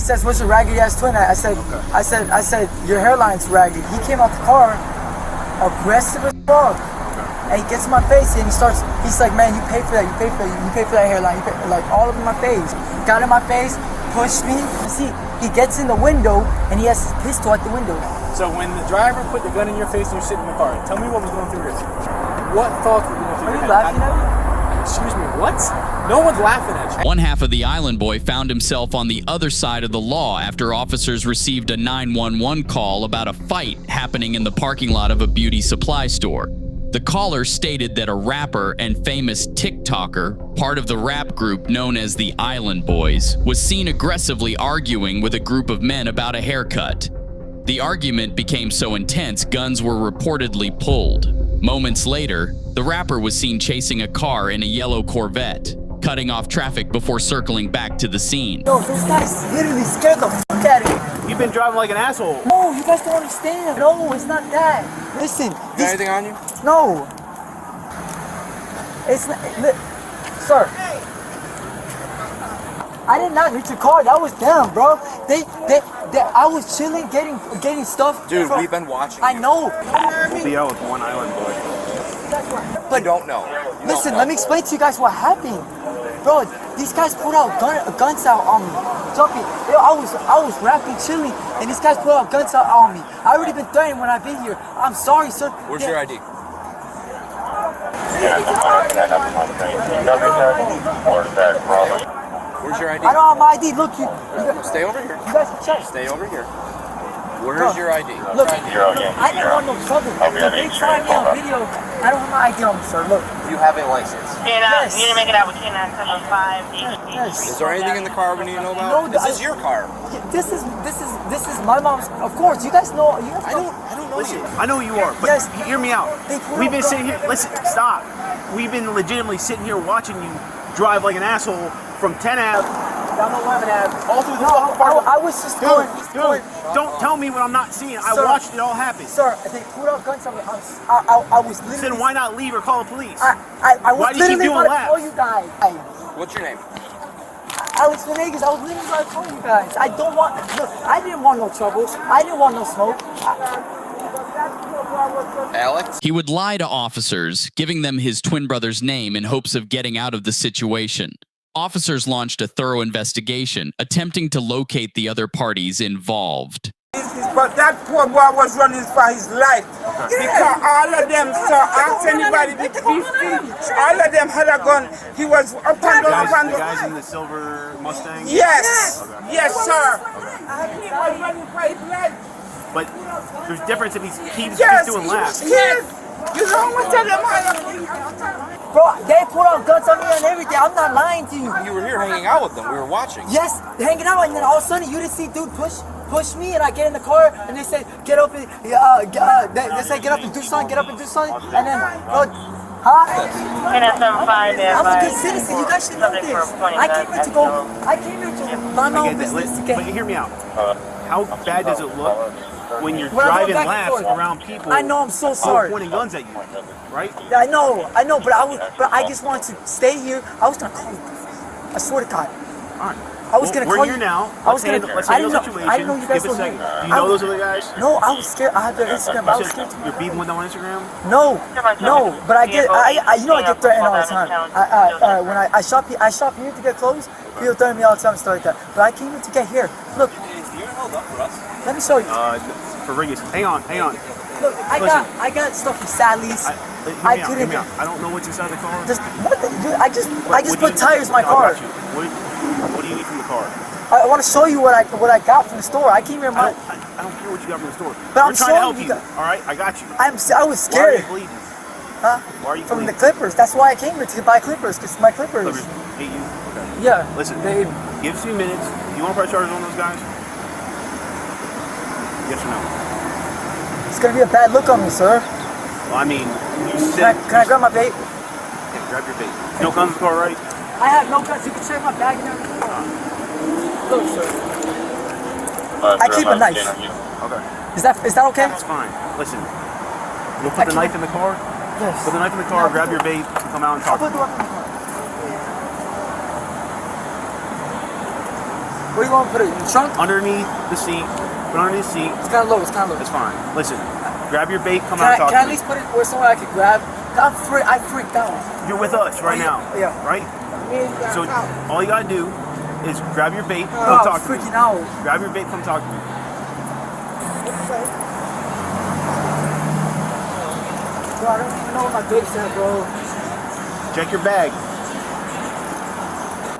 says, "What's your raggedy ass twin?" I said, "Your hairline's raggedy." He came out the car, aggressive as fuck, and he gets in my face and he's like, "Man, you pay for that. You pay for that hairline. Like all over my face." Got in my face, pushed me. You see, he gets in the window and he has his pistol at the window. So when the driver put the gun in your face and you're sitting in the car, tell me what was going through your head. What thoughts were going through your head? Are you laughing at me? Excuse me, what? No one's laughing at you. One half of the island boy found himself on the other side of the law after officers received a 911 call about a fight happening in the parking lot of a beauty supply store. The caller stated that a rapper and famous TikToker, part of the rap group known as the Island Boys, was seen aggressively arguing with a group of men about a haircut. The argument became so intense, guns were reportedly pulled. Moments later, the rapper was seen chasing a car in a yellow Corvette, cutting off traffic before circling back to the scene. Yo, those guys literally scared the fuck out of me. You've been driving like an asshole. No, you guys don't understand. No, it's not that. Listen. Got anything on you? No. It's not. Sir. I did not hit your car. That was them, bro. I was chilling, getting stuff. Dude, we've been watching. I know. We'll be out with one island boy. But don't know. Listen, let me explain to you guys what happened. Bro, these guys pulled out guns out on me. Jumpy, I was rapping, chilling, and these guys pulled out guns out on me. I already been threatened when I've been here. I'm sorry, sir. Where's your ID? Where's your ID? I don't have my ID. Look, you Stay over here. You guys can check. Stay over here. Where's your ID? Look, I didn't want no trouble. If they try me on video, I don't have my ID on me, sir. Look. You have a license. Yes. You need to make it out with K975. Yes. Is there anything in the car we need to know about? No, this is your car. This is my mom's. Of course, you guys know. I don't know you. I know who you are, but Yes. hear me out. We've been sitting here. Listen, stop. We've been legitimately sitting here watching you drive like an asshole from 10 Ave down to 11 Ave, all through the fucking park. I was just going. Dude, don't tell me what I'm not seeing. I Sir, watched it all happen. Sir, they pulled out guns on me. I was literally. Then why not leave or call the police? I was Why do you keep literally doing about to laps? call you guys. What's your name? Alex Venegas, I was literally about to call you guys. I don't want. Look, I didn't want no trouble. I didn't want no smoke. Alex? He would lie to officers, giving them his twin brother's name in hopes of getting out of the situation. Officers launched a thorough investigation, attempting to locate the other parties involved. But that poor boy was running for his life. Because all of them, sir, ask anybody with 50, all of them had a gun. He was up and down, The guys in the silver Mustang? Yes, Okay. yes, sir. He was running for his life. But there's a difference if he keeps Yes, doing laps. yes. You know what tell them all. Bro, they pulled out guns on me and everything. I'm not lying to you. You were here hanging out with them. We were watching. Yes, hanging out, and then all of a sudden you just see dude push me, and I get in the car, and they say get up and they say get up and do something, and then huh? K975. I'm a good citizen. You guys should know this. I came here to mind my own business. But hear me out. How bad does it look when you're When I go driving back and laps forth? around people? I know, I'm so sorry. Pointing guns at you, right? I know, but I just wanted to stay here. I was gonna call you. I swear to God. All right. I was gonna we're call here you. now. I was gonna. Let's I handle didn't the know. situation. I didn't know you guys Give were a here. second. Do you know those other guys? No, I was scared. I have their Instagram. I was scared. You're beefing with them on Instagram? No, but I get. You know I get threatened all the time. When I shop here to get clothes, people threaten me all the time and stuff like that. But I came here to get here. Look. Let me show you. For Riggis. Hang on. Look, I got stuff from Sally's. I couldn't. I don't know what's inside the car. Just what? Dude, I just put tires in my No, car. I got you. What do you need from the car? I want to show you what I got from the store. I came here. I don't care what you got from the store. But We're I'm trying to help showing you. you. All right, I got you. I was Why are scared. you bleeding? Huh? Why are you From the bleeding? Clippers. That's why I came here to buy Clippers. Cause my Clippers. Clippers hate you? Okay. Yeah. Listen, They, give us 2 minutes. Do you want to press charges on those guys? Yes or no? it's gonna be a bad look on me, sir. Well, I mean, you Can said... I grab my vape? Yeah, grab your bait. No guns in the car, right? I have no guns. You can check my bag and everything. Look, sir. I keep a knife. Okay. Is that okay? That's fine. Listen, you'll put the knife in the car? Yes. Put the knife in the car, grab your vape, and come out and I'll talk. put the weapon in the car. Where do you want to put it? In the trunk? Underneath the seat. Put it underneath the seat. It's kind of low. It's kind of low. That's fine. Listen, grab your bait. Come Can out and talk I to at me. least put it where somewhere I can grab? I freaked out. You're with us right now. Yeah. Right? So all you gotta do is grab your bait. Come I'm talk to me. freaking out. Grab your bait. Come talk to me. Bro, I don't even know what my bait's at, bro. Check your bag.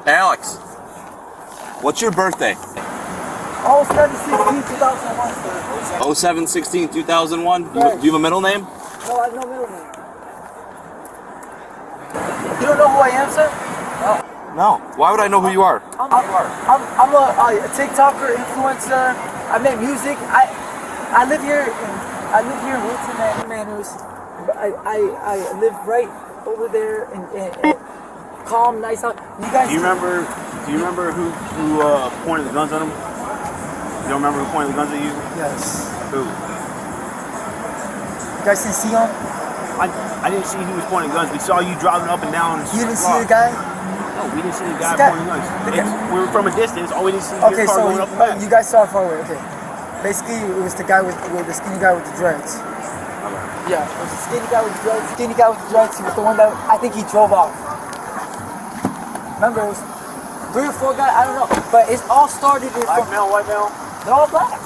Alex, what's your birthday? Oh, 7/16, 2001, sir. 07/16/2001. Do you have a middle name? No, I have no middle name. You don't know who I am, sir? No. Why would I know who you are? I'm a TikToker, influencer. I make music. I live here in Wilton and Manors. I live right over there in calm, nice house. You guys. Do you remember who pointed the guns at him? You don't remember who pointed the guns at you? Yes. Who? You guys didn't see him? I didn't see who was pointing guns. We saw you driving up and down. You didn't see the guy? No, we didn't see the guy The guy- pointing guns. the guy- We were from a distance. All we didn't see was Okay, your car so going up and back. you guys saw it far away. Okay. Basically, it was the guy with the skinny guy with the dreads. Yeah, it was the skinny guy with the dreads. Skinny guy with the dreads. He was the one that I think he drove off. Remember, it was 3 or 4 guys. I don't know, but it all started in Black male, white male. They're all black.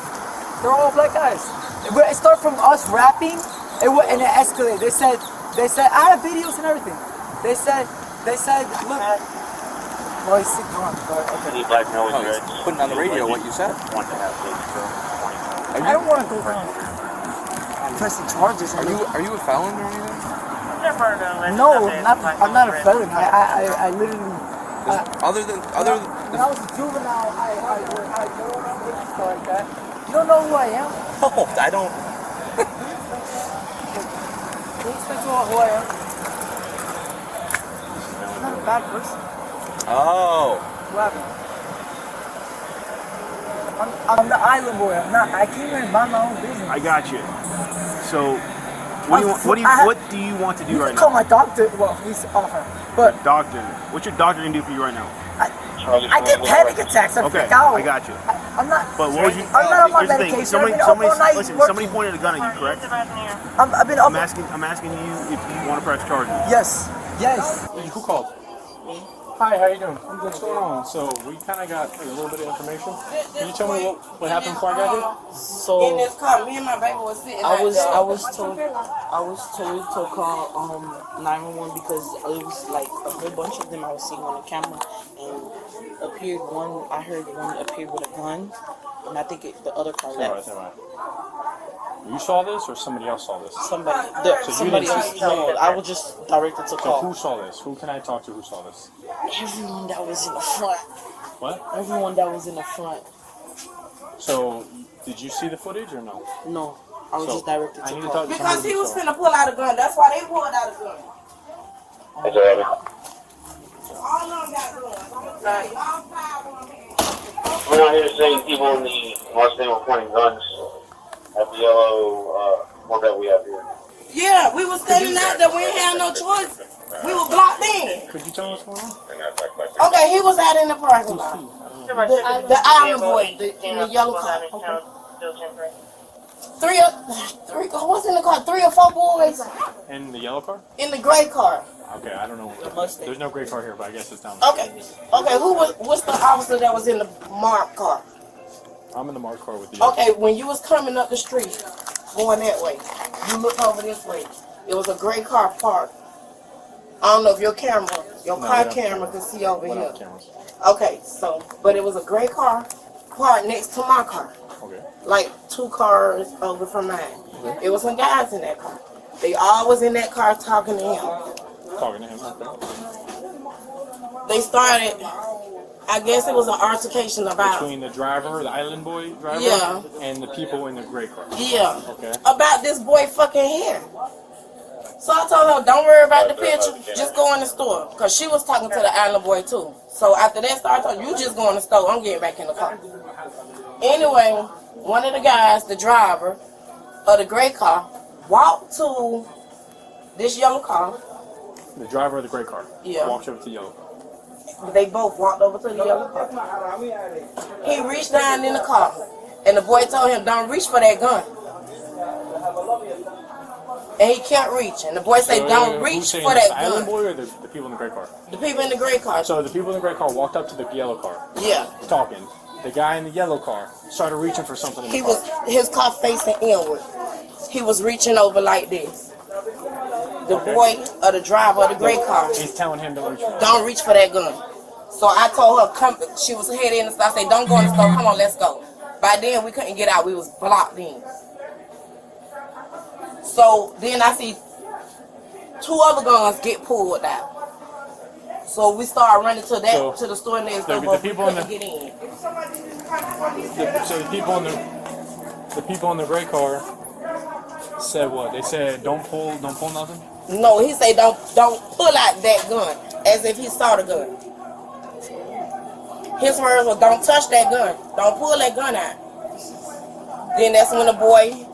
They're all black guys. It started from us rapping, and it escalated. They said, I have videos and everything. They said, look. Well, he's sick drunk, but okay. Black male Oh, he's putting on the radio what you said. I don't want to go down. Pressing charges. Are you a felon or anything? No, I'm not a felon. I literally. Other than When I was a juvenile, I go around with stuff like that. You don't know who I am? No, I don't. Can you explain to me who I am? I'm not a bad person. Oh. What happened? I'm the island boy. I came here and mind my own business. I got you. So, what do you want to do You right can call now? my doctor. Well, he's off her. But Doctor. What's your doctor gonna do for you right now? I get panic attacks. I Okay, freak out. I got you. I'm not. But what would you? I'm not on my here's the thing. medication. Somebody, I've been up all night listen. working. Somebody pointed a gun at you, correct? I've been up. I'm asking you if you want to press charges. Yes. Yes. Who called? Hi, how you doing? What's going on? So we kind of got a little bit of information. Can you tell me what happened before I got here? So In this car, me and my baby was sitting I was told to call 911 because it was like a whole bunch of them I was seeing on the camera, and I heard one appeared with a gun, and I think the other car left. You saw this or somebody else saw this? Somebody didn't else. see- No, I was just directed to So call. who saw this? Who can I talk to who saw this? Everyone that was in the front. What? Everyone that was in the front. So did you see the footage or no? No, I was So, just directed I to need to call. talk to because somebody he was who saw. finna pull out a gun. That's why they pulled out a gun. All of them got guns. I'm gonna tell you, all 5 of them. We're not here to say people in the Mustang were pointing guns at the yellow one that we have here. Yeah, we was standing out there. We didn't have no choice. We were blocked in. Could you tell me what's going on? Okay, he was out in the parking lot. The island boy, in the yellow car. Three, what's in the car? 3 or 4 boys In the yellow car? in the gray car. Okay, I don't know. Mustang. There's no gray car here, but I guess it's down there. Okay, what's the officer that was in the marked car? I'm in the marked car with you. Okay, when you was coming up the street, going that way, you look over this way. It was a gray car parked. I don't know if your car we don't- camera can see over We don't here. have cameras. Okay, but it was a gray car parked next to my car. Okay. Like 2 cars over from mine. It was some guys in that car. They all was in that car talking to him. Talking to him. Okay. They started, I guess it was an altercation about, Between the driver, the island boy driver, Yeah. and the people in the gray car. yeah, Okay. about this boy fucking hair. So I told her, don't worry about the picture, just go in the store. Because she was talking to the island boy too. So after that started talking, you just go in the store, I'm getting back in the car. Anyway, one of the guys, the driver of the gray car, walked to this yellow car The driver of the gray car Yeah. walks over to the yellow car. They both walked over to the yellow car. He reached down in the car, and the boy told him, "Don't reach for that gun." And he kept reaching. The boy said, "Don't reach for that Island gun." boy or the people in the gray car? The people in the gray car. So the people in the gray car walked up to the yellow car, Yeah. talking. The guy in the yellow car started reaching for something in the He car. was his car facing inward. He was reaching over like this. The boy or the driver of the gray car, He's telling him to reach for it. "Don't reach for that gun." So I told her, "Come." She was headed in the store. I said, "Don't go in the store. Come on, let's go." By then we couldn't get out. We was blocked in. So then I see 2 other guns get pulled out. So we started running to that to the store next door, but we couldn't get in. So the people in the gray car said what? They said don't pull nothing. No, he said don't pull out that gun, as if he saw the gun. His words was, "Don't touch that gun. Don't pull that gun out." Then that's when the boy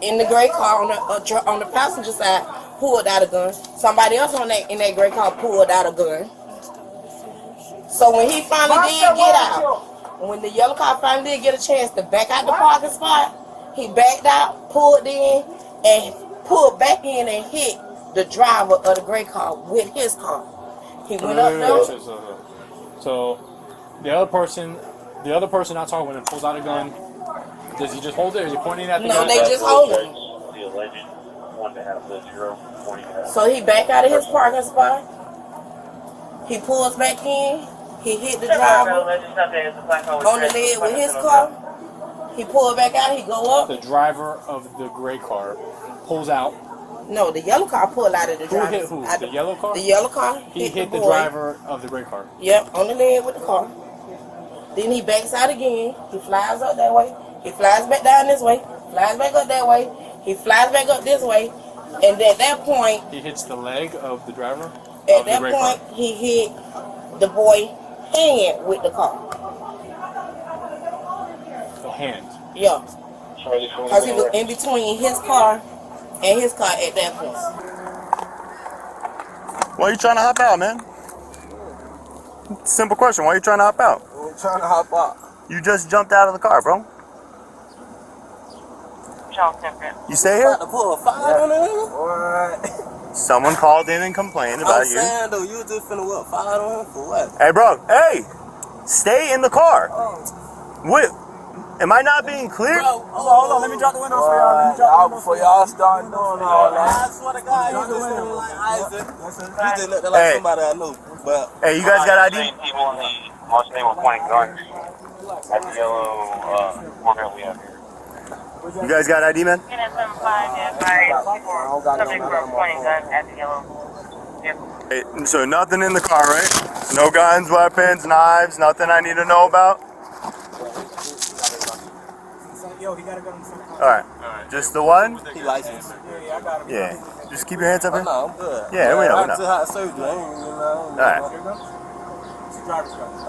in the gray car on the passenger side pulled out a gun. Somebody else in that gray car pulled out a gun. So when he finally did get out, when the yellow car finally did get a chance to back out the parking spot, he backed out, pulled in, and pulled back in and hit the driver of the gray car with his car. He went up there. So the other person not talking when he pulls out a gun. Does he just hold it or is he pointing at the gun? No, they just hold him. The alleged 1.5 pointing at So he back out of his parking spot. He pulls back in. He hit the driver on the leg with his car. He pulled back out. He go up. The driver of the gray car pulls out. No, the yellow car pulled out of the driver. Who hit who? The yellow car? The yellow car He hit the boy. driver of the gray car. Yep, on the leg with the car. Then he backs out again. He flies up that way. He flies back down this way. Flies back up that way. He flies back up this way. And at that point, He hits the leg of the driver. at that point, he hit the boy hand with the car. The hand. Yeah. Because he was in between his car and his car at that point. Why are you trying to hop out, man? Simple question. Why are you trying to hop out? I'm trying to hop out. You just jumped out of the car, bro. You stay here? To pull a fire on it? What? Someone called in and complained about you. I'm saying though, you just finna what? Fire on him for what? Hey, bro. Hey, stay in the car. What? Am I not being clear? Hold on, let me drop the window for y'all. Let me drop the window Before y'all start doing all that. I swear to God, you just look like Isaac. You just look like somebody I knew. But hey, you guys got ID? People in the most they were pointing guns at the yellow program we have here. You guys got ID, man? Hey, so nothing in the car, right? No guns, weapons, knives, nothing I need to know about? Alright. Just the one? he licensed. Yeah. Just keep your hands up here. No, I'm good. Yeah, we know, we I just know. had surgery. Alright.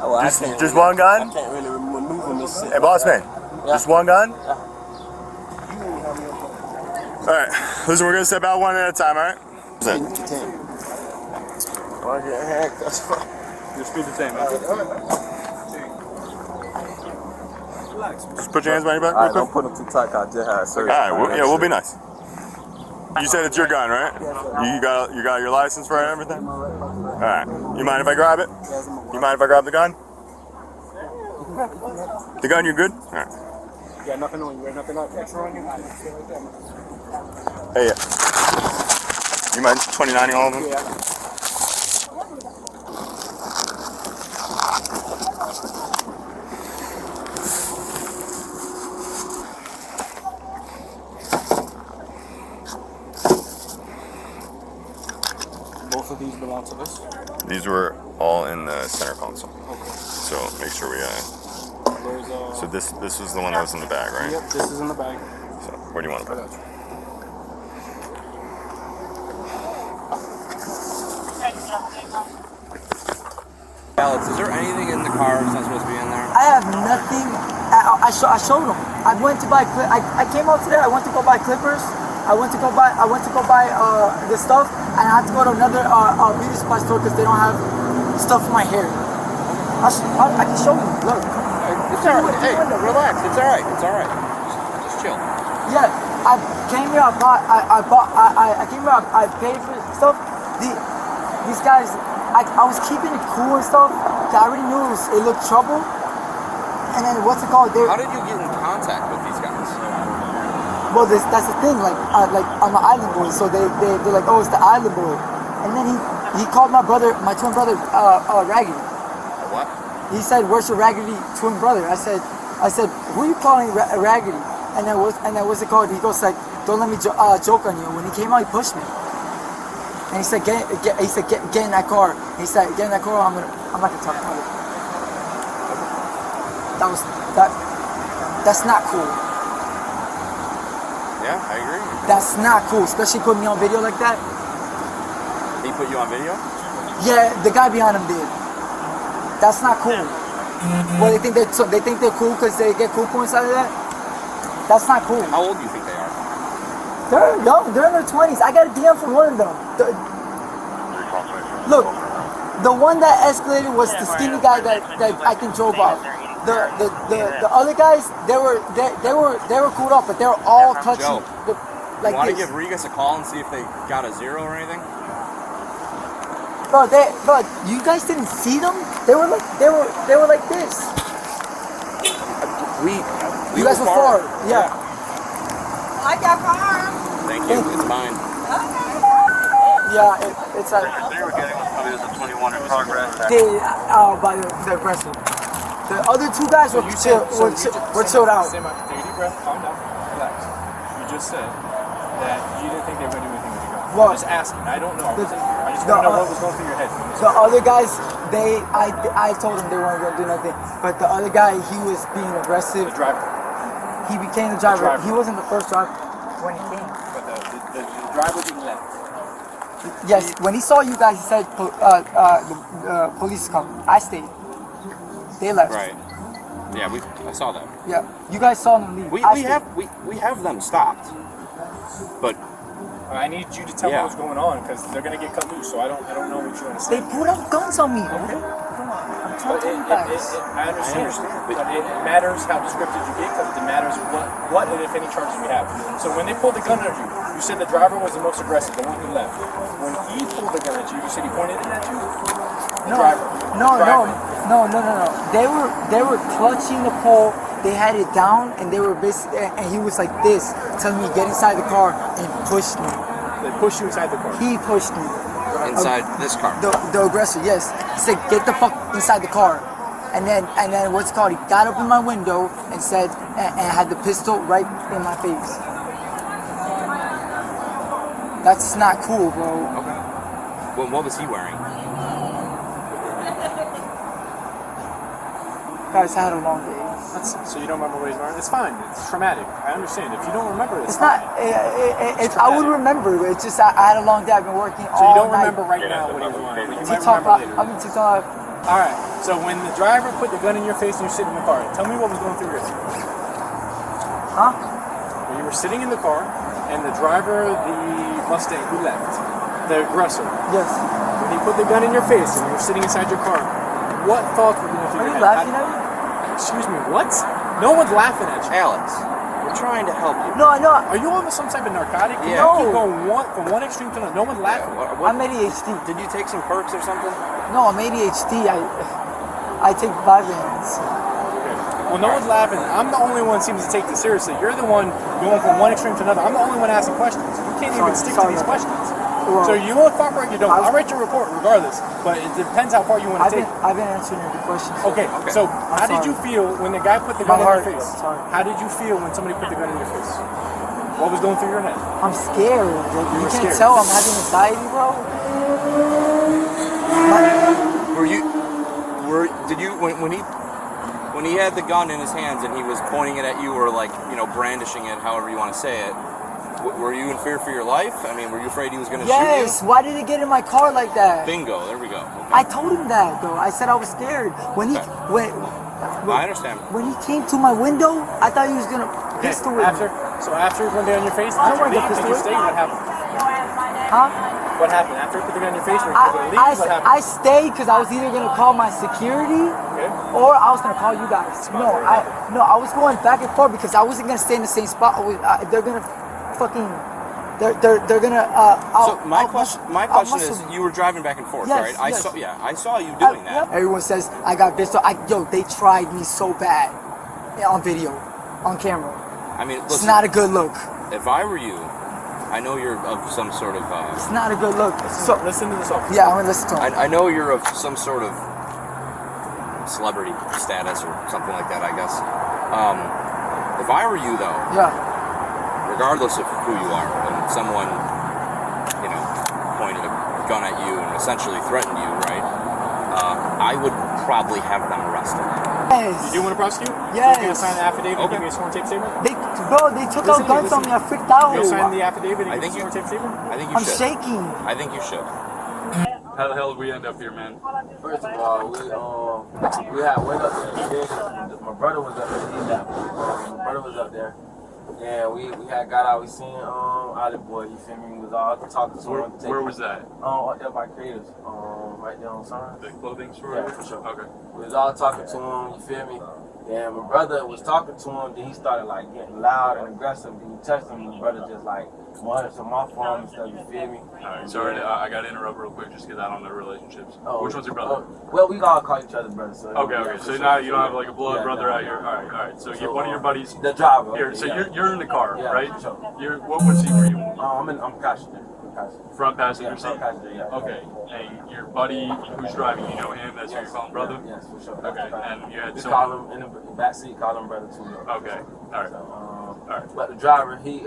Well, Just one gun? I can't really maneuver this shit. Hey, boss man. Just one gun? Alright. Listen, we're gonna step out one at a time, alright? Just do the same, man. Just put your hands behind your back real Alright, quick. don't put them too tight. I just had surgery. Alright, yeah, we'll be nice. You said it's your gun, right? You got your license for it and everything? Alright. You mind if I grab it? You mind if I grab the gun? The gun, you're good? Alright. You got nothing on you. You got nothing extra on you. Hey, yeah. You mind 29ing all of them? Yeah. Both of these belong to this? These were all in the center console. Okay. So make sure we There's so this was the one that was in the bag, right? Yep, this is in the bag. So where do you want to put it? Alex, is there anything in the car that's not supposed to be in there? I have nothing. I showed them. I went to buy. I came out today. I went to go buy clippers. I went to go buy the stuff, and I had to go to another beauty supply store because they don't have stuff in my hair. I can show you. Look. It's alright. Hey, relax. It's alright. It's alright. Just chill. Yeah, I came here. I came here. I paid for stuff. These guys, I was keeping it cool and stuff. I already knew it looked trouble. And then what's it called? How did you get in contact with these guys? Well, that's the thing. Like I'm an island boy, so they're like, oh, it's the island boy. And then he called my brother, my twin brother, Raggedy. What? He said, "Where's your Raggedy twin brother?" I said, "Who are you calling Raggedy?" And then what's it called? He goes like, "Don't let me joke on you." When he came out, he pushed me. And he said, "Get in that car." He said, "Get in that car. I'm not gonna talk about it." That's not cool. Yeah, I agree. That's not cool, especially putting me on video like that. He put you on video? Yeah, the guy behind him did. That's not cool. Well, they think they're cool because they get cool points out of that. That's not cool. How old do you think they are? They're young. They're in their 20s. I got a DM from one of them. Look, the one that escalated was the skinny guy that I think drove off. The other guys, they were cooled off, but they were all touching. Joe, like you want to this. give Regas a call and see if they got a zero or anything? Bro, you guys didn't see them? They were like this. You guys were far. Yeah. I got car. Thank you. It's mine. Yeah, it's a. They were getting was probably as a 21 in progress. By the aggressor. The other two guys were chilled out. Take a deep breath, calm down, relax. You just said that you didn't think they were going to do anything with your gun. Well, I'm just asking. I don't know. I just want to know what was going through your head. The other guys, I told them they weren't going to do nothing. But the other guy, he was being aggressive. The driver. He became the driver. He wasn't the first driver when he came. But the driver didn't left. Yes, when he saw you guys, he said, police come. I stayed. They left. Right. Yeah, I saw that. Yeah, you guys saw them leave. We have them stopped. But I need you to tell me what's going on because they're gonna get cut loose. So I don't know what you want to say. They pulled out guns on me. Okay. I'm trying to tell you guys. I understand. But it matters how descriptive you get because it matters what and if any charges we have. So when they pulled the gun at you, you said the driver was the most aggressive, the one who left. When he pulled the gun at you, you said he pointed it at you. The driver. No. They were clutching the pole. They had it down, and they were basically, and he was like this, telling me get inside the car, and pushed me. They pushed you inside the car. He pushed me. Inside this car. The aggressor, yes. He said get the fuck inside the car, and then what's it called? He got up in my window and said, and had the pistol right in my face. That's not cool, bro. Okay. Well, what was he wearing? Guys, I had a long day. So you don't remember what he's wearing? It's fine. It's traumatic. I understand. If you don't remember, it's not. I would remember. It's just I had a long day. I've been working all night. So you don't remember right now what he was wearing. You might remember later. I'm in TikTok. All right. So when the driver put the gun in your face and you're sitting in the car, tell me what was going through your head. Huh? When you were sitting in the car and the driver, the Mustang who left, the aggressor. Yes. When he put the gun in your face and you were sitting inside your car, what thoughts were going through your head? Are you laughing at me? Excuse me, what? No one's laughing at you. Alex, we're trying to help you. No, I know. Are you on some type of narcotic? Yeah. You keep going from one extreme to another. No one's laughing. I'm ADHD. Did you take some perks or something? No, I'm ADHD. I take vitamins. Okay. Well, no one's laughing. I'm the only one who seems to take this seriously. You're the one going from one extreme to another. I'm the only one asking questions. You can't even stick to these questions. Well, so you want to cooperate, you don't. I'll write your report regardless, but it depends how far you want to take it. I've been answering your questions. Okay, so how did you feel when the guy put the gun in your face? How did you feel when somebody put the gun in your face? What was going through your head? I'm scared. You can't scared. tell I'm having anxiety, bro. Did you when he had the gun in his hands and he was pointing it at you or brandishing it, however you want to say it? Were you in fear for your life? I mean, were you afraid he was going to shoot you? Yes. Why did he get in my car like that? Bingo. There we go. Okay. I told him that, though. I said I was scared. I understand. When he came to my window, I thought he was going to pistol with me. So after it went down your face, did you leave? Did you stay? What happened? Huh? What happened after it put the gun in your face? Were you able to leave? What happened? I stayed because I was either gonna call my security or I was gonna call you guys. I was going back and forth because I wasn't gonna stay in the same spot. They're gonna fucking. They're gonna. So my question is, you were driving back and forth, right? I saw you doing that. Everyone says I got bitched. They tried me so bad on video, on camera. I mean, listen, it's not a good look. If I were you, I know you're of some sort of. It's not a good look. So listen to this. Yeah, I'm gonna listen to him. I know you're of some sort of celebrity status or something like that, I guess. If I were you, though, regardless of who you are, and someone, pointed a gun at you and essentially threatened you, right? I would probably have them arrested. Yes. You do want to prosecute? Yes. You gonna sign the affidavit and give me a sworn tape statement? They took out guns on me. I freaked out. You'll sign the affidavit and give me a sworn tape statement? I think you I'm should. shaking. I think you should. How the hell did we end up here, man? First of all, we had went up there. My brother was up there. He left. My brother was up there. Yeah, we had got out. We seen Olive Boy. You feel me? We was all talking to him. Where was that? Up there by Creators. Right there on Sun. The clothing store? Yeah, for sure. Okay. We was all talking to him. You feel me? And my brother was talking to him. Then he started like getting loud and aggressive. Then he touched him. And my brother just like wanted some off on him and stuff. You feel me? All right. Sorry, I got to interrupt real quick just because I don't know relationships. Which one's your brother? Well, we all call each other brothers. So okay. So now you don't have like a blood brother out here. All right. So you're one of your buddies. The driver. Here. So you're in the car, right? For sure. What seat were you? I'm passenger. Front passenger seat. Front passenger. Yeah. Okay. And your buddy who's driving, you know him? That's who you're calling brother? Yes, for sure. Okay. And you had we someone. call him in the back seat. Call him brother too. Okay. All right. So, all right. But the driver, we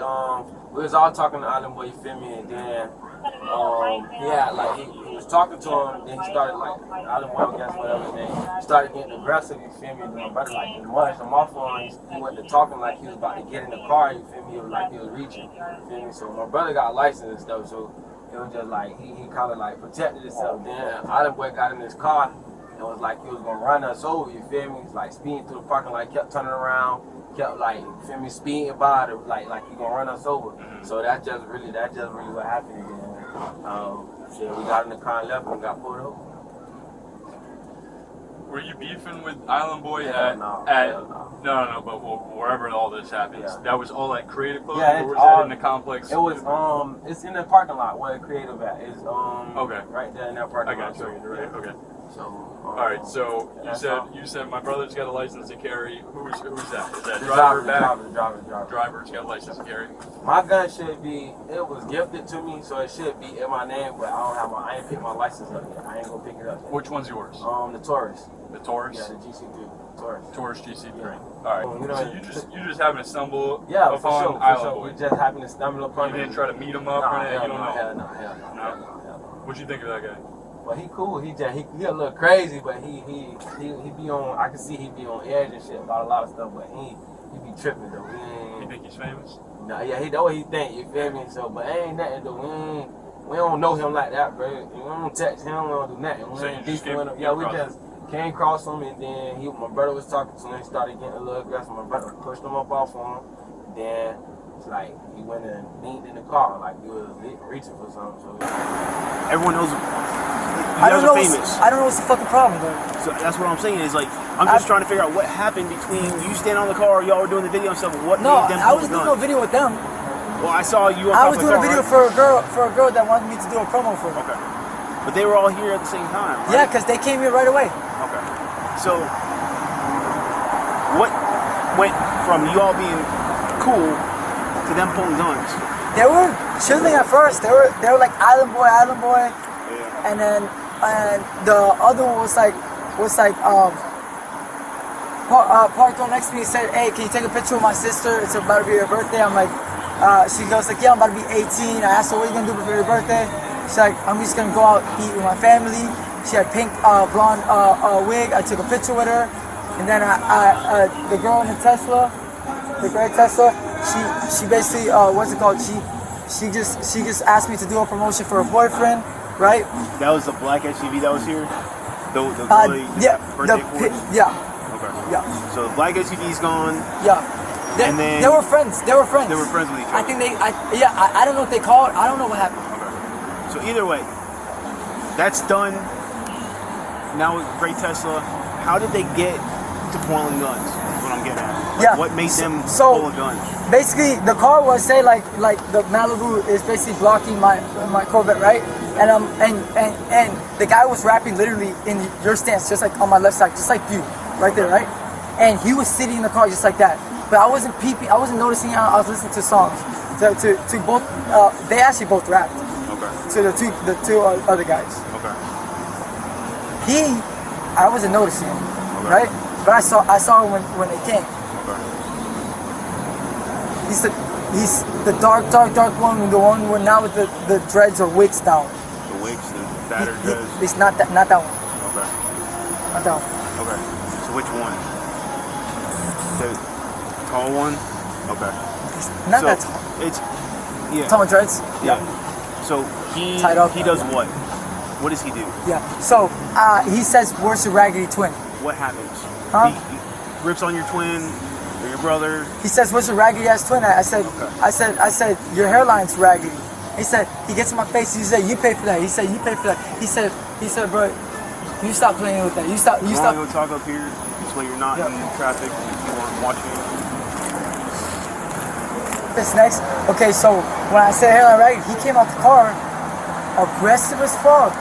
was all talking to Island Boy. You feel me? And then he had like he was talking to him. Then he started like Island Boy, I guess whatever. Then he started getting aggressive. You feel me? And my brother like munched him off on. He went to talking like he was about to get in the car. You feel me? He was like he was reaching. You feel me? So my brother got license and stuff. So it was just like he kind of like protected himself. Then Island Boy got in his car and was like he was gonna run us over. You feel me? He's like speeding through the parking lot, kept turning around, kept like you feel me speeding by, like he gonna run us over. So that's just really what happened. And then we got in the car and left and got pulled over. Were you beefing with Island Boy No, but wherever all this happens, that was all at Creative Clothing, Yeah, or was that in the complex? It was it's in the parking lot where Creative at. It's okay, right there in that parking lot. I got you. Okay. So all right. So you said my brother's got a license to carry. Who's that? Is that the driver? Driver's got a license to carry. My gun should be. It was gifted to me, so it should be in my name. But I ain't picked my license up yet. I ain't gonna pick it up yet. Which one's yours? The Taurus. The Taurus? Yeah, the GC3. Taurus. Taurus GC3. Yeah. All right. So you just happen to stumble upon Island Boy. We just happened to stumble upon him. You didn't try to meet him up or anything? You don't know? No. What'd you think of that guy? Well, he cool. He a little crazy, but he be on. I can see he be on edge and shit about a lot of stuff, but he be tripping though. You think he's famous? No, yeah, he know what he think. You feel me? So, but ain't nothing though. We don't know him like that, bro. We don't text him. We don't do nothing. We ain't beefing with him. Yeah, we just came across him, and then my brother was talking to him. He started getting a little aggressive. My brother pushed him up off on him. Then it's like he went and leaned in the car like he was reaching for something. So everyone knows. I don't know what's the fucking problem, though. So that's what I'm saying is like I'm just trying to figure out what happened between you standing on the car, y'all were doing the video and stuff. What made them I was doing no video with them. Well, I saw you. I was doing a video for a girl that wanted me to do a promo for. Okay. But they were all here at the same time, right? Yeah, because they came here right away. Okay. So, what went from you all being cool to them pulling guns? They were chilling at first. They were like Island Boy, yeah. And then the other one was like parked on next to me and said, "Hey, can you take a picture with my sister? It's about to be her birthday." I'm like, she goes like, "Yeah, I'm about to be 18." I asked her, "What are you gonna do for your birthday?" She's like, "I'm just gonna go out eat with my family." She had pink blonde wig. I took a picture with her, and then the girl in the Tesla, the gray Tesla, she basically what's it called? She just asked me to do a promotion for her boyfriend, right? That was the black SUV that was here. The birthday Porsche? Yeah. Okay. Yeah. So the black SUV's gone. Yeah. And then they were friends. They were friends. They were friends with each other. I think I don't know if they called. I don't know what happened. Okay. So either way, that's done. Now with Great Tesla, how did they get to Portland Guns? Is what I'm getting at. Like, what made them pull a gun? Basically, the car was say like the Malibu is basically blocking my Corvette, right? And the guy was rapping literally in your stance, just like on my left side, just like you, right there, right? And he was sitting in the car just like that. But I wasn't peeping. I wasn't noticing how I was listening to songs. To both. They actually both rapped. Okay. To the two other guys. Okay. I wasn't noticing him, okay. right? But I saw him when they came. Okay. He's the dark one, the one with now with the dreads or wigs down. The wigs, the battered dreads. It's not that one. Okay. Not that one. Okay. So which one? The tall one? Okay. Not so that tall. It's yeah. Tall with dreads? Yeah. So he does what? What does he do? Yeah. So he says, "Where's your raggedy twin?" What happens? Huh? He rips on your twin or your brother. He says, "What's your raggedy ass twin?" I said, "Your hairline's raggedy." He said, he gets in my face. He said, "You pay for that." He said, "You pay for that." He said, "Bro, you stop playing with that. You stop." You stop. Go talk up here. This way you're not in traffic. People aren't watching you. This next. Okay, so when I said hairline raggedy, he came out the car, aggressive as fuck.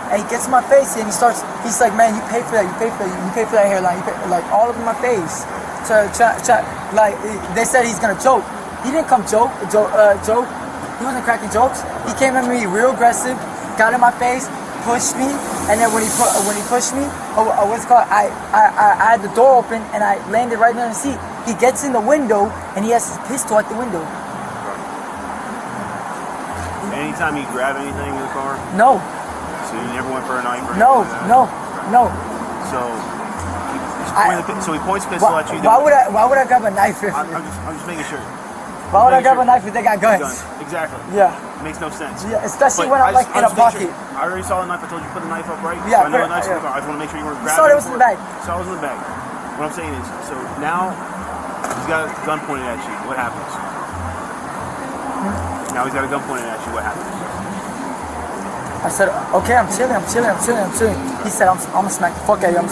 And he gets in my face and he's like, "Man, you pay for that, you pay for that, you pay for that hairline, you pay," like all up in my face. Like they said he's gonna joke. He didn't come joke. He wasn't cracking jokes. He came at me real aggressive, got in my face, pushed me, and then when he pushed me, what's it called? I had the door open and I landed right in the seat. He gets in the window and he has his pistol at the window. Anytime you grab anything in the car? No. So you never went for a knife or anything No, like that? no. So he points a pistol at you. Why would I grab a knife if? I'm just making sure. Why would I grab a knife if they got guns? Exactly. Yeah. It makes no sense. Yeah, especially But when I'm like in a pocket. I already saw the knife. I told you put the knife up right. Yeah, So I know the knife's in the car. I just want to make sure you weren't grabbing it. Saw it was in the bag. Saw it was in the bag. What I'm saying is, so now he's got a gun pointed at you. What happens? Now he's got a gun pointed at you. What happens? I said, okay, I'm chilling. He said, I'm gonna smack the fuck out of you.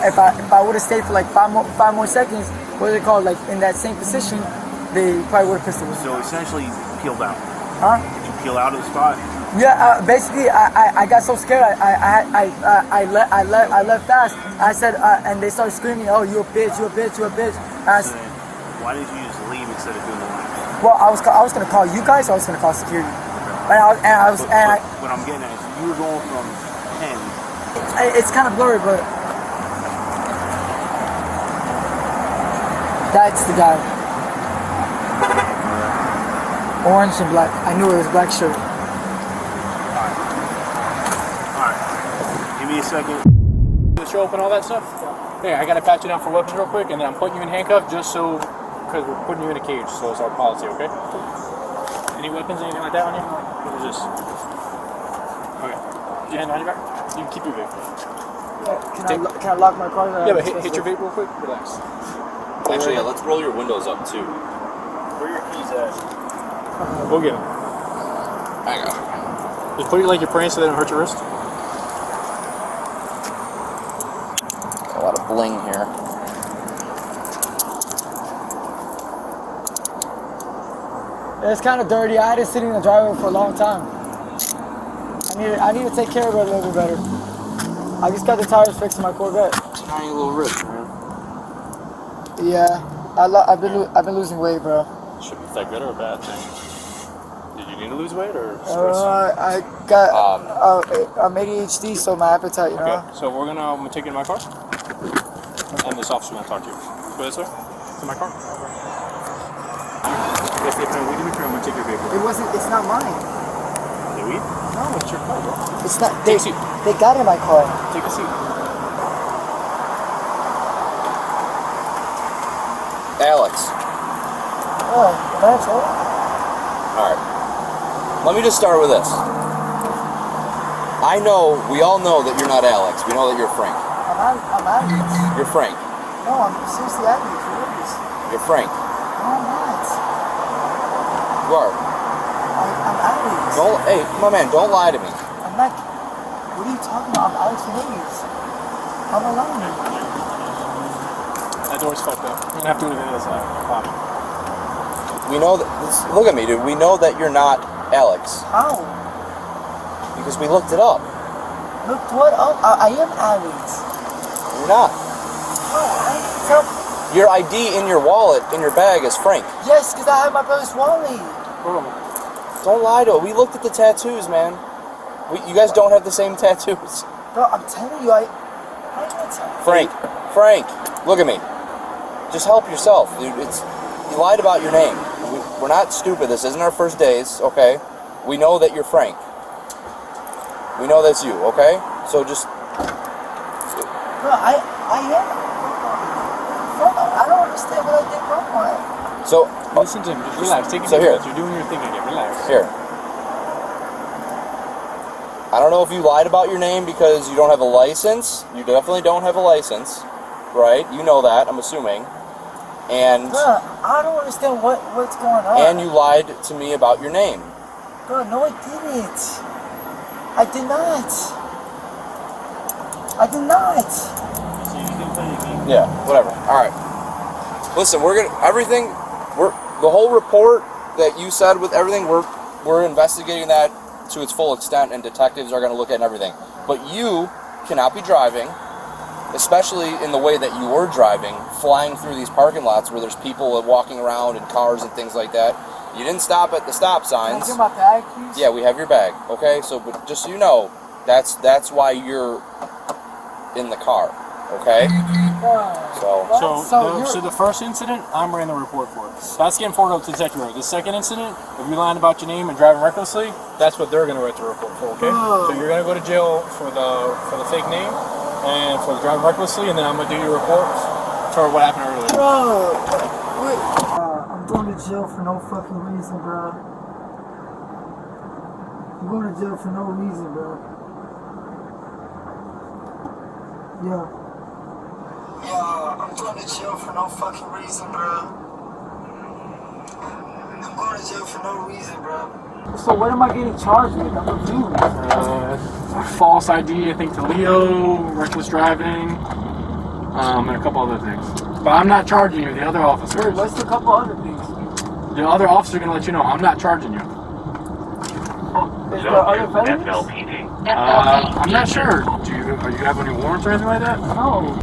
If I would have stayed for like five more seconds, what is it called? Like in that same position, they probably would have pistol whipped. So essentially, you peeled out. Huh? Did you peel out of the spot? Yeah. Basically, I got so scared. I left fast. I said, and they started screaming, "Oh, you a bitch! You a bitch! You a bitch!" So then, why didn't you just leave instead of doing the line? Well, I was gonna call you guys. Or I was gonna call security. What I'm getting at is you were going from 10. It's kind of blurry, but that's the guy. Orange and black. I knew it was black shirt. Alright. Give me a second. The show up and all that stuff. Hey, I gotta pat you down for weapons real quick, and then I'm putting you in handcuffs just so, because we're putting you in a cage, so it's our policy, okay? Any weapons, anything like that on you? What is this? Okay. Your hand on your back? You can keep your vape. Can I lock my car? Yeah, but hit your vape real quick. Relax. Actually, yeah, let's roll your windows up too. Where are your keys at? Go get them. I got it. Just put it like you're praying so they don't hurt your wrist. A lot of bling here. It's kind of dirty. I had it sitting in the driveway for a long time. I need to take care of it a little bit better. I just got the tires fixed in my Corvette. Tiny little wrist, man. Yeah, I've been losing weight, bro. Should be that good or a bad thing? Did you need to lose weight or stress? I got I'm ADHD, so my appetite, you know. Okay, so I'm gonna take you to my car, and this officer will talk to you. Go this way to my car. If we do return, I'm gonna take your vehicle. It's not mine. The weed? No, it's your car, bro. It's not. Take a seat. They got it in my car. Take a seat. Alex. Oh, that's all. Alright. Let me just start with this. We all know that you're not Alex. We know that you're Frank. I'm Alex. You're Frank. No, I'm seriously Alex. What is this? You're Frank. No, I'm not. You are. I'm Alex. Don't, hey, my man, don't lie to me. I'm not. What are you talking about? I'm Alex Hayes. How am I lying? That door's fucked up. You're gonna have to go to the other side. We know that. Look at me, dude. We know that you're not Alex. How? Because we looked it up. Look what up? I am Alex. You're not. Tell Your ID in your wallet, in your bag, is Frank. Yes, because I have my brother's wallet. Don't lie to it. We looked at the tattoos, man. You guys don't have the same tattoos. Bro, I'm telling you, I Frank, look at me. Just help yourself, dude. You lied about your name. We're not stupid. This isn't our first days, okay? We know that you're Frank. We know that's you, okay? So just... Bro, I am. I don't understand what I did wrong. So... Listen to him. Just relax. Take a So deep here. breath. You're doing your thing again. Relax. Here. I don't know if you lied about your name because you don't have a license. You definitely don't have a license, right? You know that, I'm assuming. And... Bro, I don't understand what's going on. And you lied to me about your name. Bro, no, I didn't. I did not. I did not. Yeah, whatever. All right. Listen, the whole report that you said with everything, we're investigating that to its full extent, and detectives are going to look at everything. But you cannot be driving, especially in the way that you were driving, flying through these parking lots where there's people walking around and cars and things like that. You didn't stop at the stop signs. Can I get my bag, please? Yeah, we have your bag. Okay, so but just so you know, that's why you're in the car. Okay. So the first incident, I'm writing the report for. That's getting forwarded up to Detective Road. The second incident, if you're lying about your name and driving recklessly, that's what they're going to write the report for. Okay. So you're going to go to jail for the fake name and for the driving recklessly, and then I'm going to do your report for what happened earlier. Bro, wait. I'm going to jail for no fucking reason, bro. I'm going to jail for no reason, bro. Yeah. I'm going to jail for no fucking reason, bro. I'm going to jail for no reason, bro. So what am I getting charged with? I'm confused. False ID, I think, to Leo, reckless driving, and a couple other things. But I'm not charging you, the other officers. Wait, what's a couple other things? The other officer going to let you know, I'm not charging you. Is there other felonies? I'm not sure. Do you have any warrants or anything like that? No.